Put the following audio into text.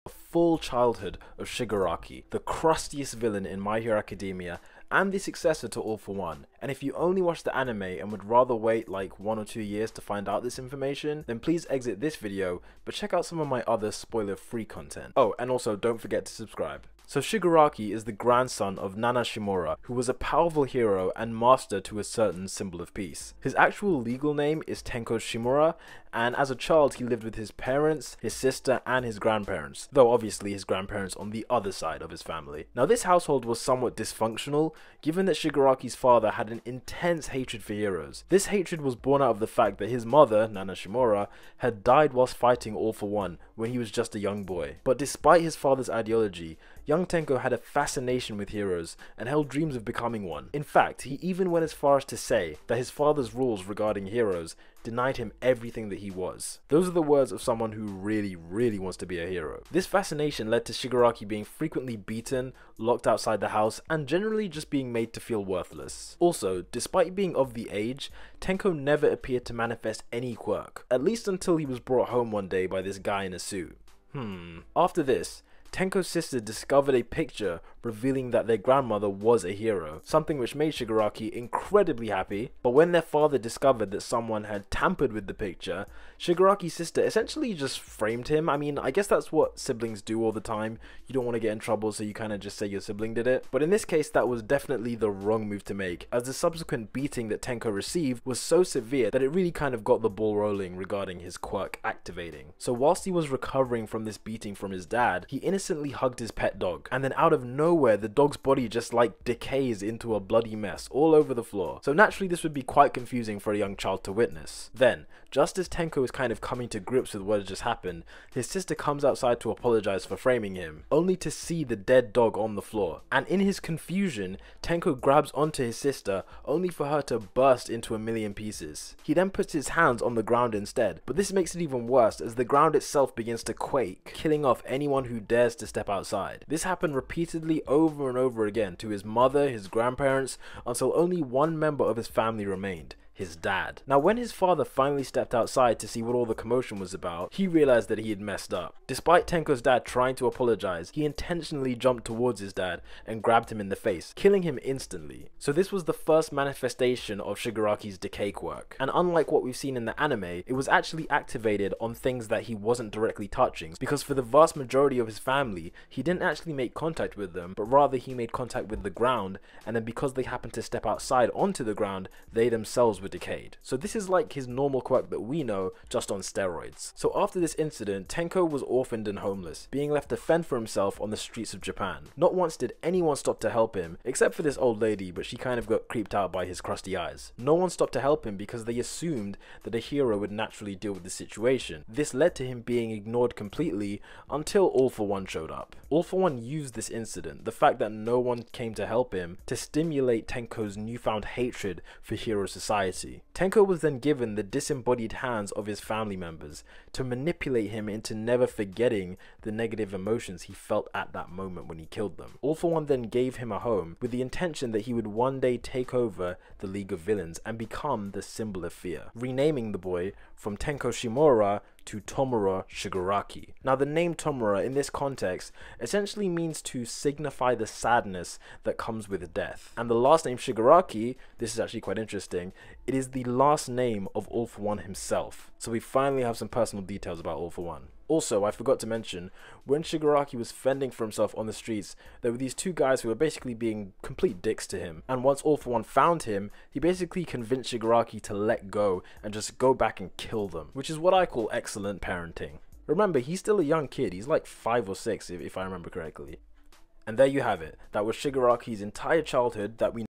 A full childhood of Shigaraki, the crustiest villain in My Hero Academia, and the successor to All for One. And if you only watch the anime and would rather wait like 1 or 2 years to find out this information, then please exit this video, but check out some of my other spoiler-free content. Oh, and also don't forget to subscribe. So Shigaraki is the grandson of Nana Shimura, who was a powerful hero and master to a certain symbol of peace. His actual legal name is Tenko Shimura, and as a child he lived with his parents, his sister, and his grandparents, though obviously his grandparents on the other side of his family. Now this household was somewhat dysfunctional, given that Shigaraki's father had an intense hatred for heroes. This hatred was born out of the fact that his mother, Nana Shimura, had died whilst fighting All for One when he was just a young boy. But despite his father's ideology, young Tenko had a fascination with heroes and held dreams of becoming one. In fact, he even went as far as to say that his father's rules regarding heroes denied him everything that he was. Those are the words of someone who really wants to be a hero. This fascination led to Shigaraki being frequently beaten, locked outside the house, and generally just being made to feel worthless. Also, despite being of the age, Tenko never appeared to manifest any quirk, at least until he was brought home one day by this guy in a suit. After this, Tenko's sister discovered a picture revealing that their grandmother was a hero, something which made Shigaraki incredibly happy. But when their father discovered that someone had tampered with the picture, Shigaraki's sister essentially just framed him. I mean, I guess that's what siblings do all the time. You don't want to get in trouble, so you kind of just say your sibling did it. But in this case, that was definitely the wrong move to make, as the subsequent beating that Tenko received was so severe that it really kind of got the ball rolling regarding his quirk activating. So whilst he was recovering from this beating from his dad, he innocently hugged his pet dog, and then out of nowhere the dog's body just like decays into a bloody mess all over the floor. So naturally this would be quite confusing for a young child to witness. Then, just as Tenko is kind of coming to grips with what had just happened, his sister comes outside to apologize for framing him, only to see the dead dog on the floor. And in his confusion, Tenko grabs onto his sister, only for her to burst into a million pieces. He then puts his hands on the ground instead, but this makes it even worse as the ground itself begins to quake, killing off anyone who dares to step outside. This happened repeatedly over and over again to his mother, his grandparents, until only one member of his family remained: his dad. Now when his father finally stepped outside to see what all the commotion was about, he realized that he had messed up. Despite Tenko's dad trying to apologize, he intentionally jumped towards his dad and grabbed him in the face, killing him instantly. So this was the first manifestation of Shigaraki's decay quirk, and unlike what we've seen in the anime, it was actually activated on things that he wasn't directly touching, because for the vast majority of his family, he didn't actually make contact with them, but rather he made contact with the ground, and then because they happened to step outside onto the ground, they themselves were decayed. So this is like his normal quirk that we know, just on steroids. So after this incident, Tenko was orphaned and homeless, being left to fend for himself on the streets of Japan. Not once did anyone stop to help him, except for this old lady, but she kind of got creeped out by his crusty eyes. No one stopped to help him because they assumed that a hero would naturally deal with the situation. This led to him being ignored completely until All for One showed up. All for One used this incident, the fact that no one came to help him, to stimulate Tenko's newfound hatred for hero society. Tenko was then given the disembodied hands of his family members to manipulate him into never forgetting the negative emotions he felt at that moment when he killed them. All for One then gave him a home with the intention that he would one day take over the League of Villains and become the symbol of fear, renaming the boy from Tenko Shimura to Tomura Shigaraki. Now the name Tomura in this context essentially means to signify the sadness that comes with death. And the last name Shigaraki, this is actually quite interesting, it is the last name of All for One himself. So we finally have some personal details about All for One. Also, I forgot to mention, when Shigaraki was fending for himself on the streets, there were these two guys who were basically being complete dicks to him. And once All for One found him, he basically convinced Shigaraki to let go and just go back and kill them, which is what I call excellent parenting. Remember, he's still a young kid, he's like 5 or 6 if I remember correctly. And there you have it. That was Shigaraki's entire childhood that we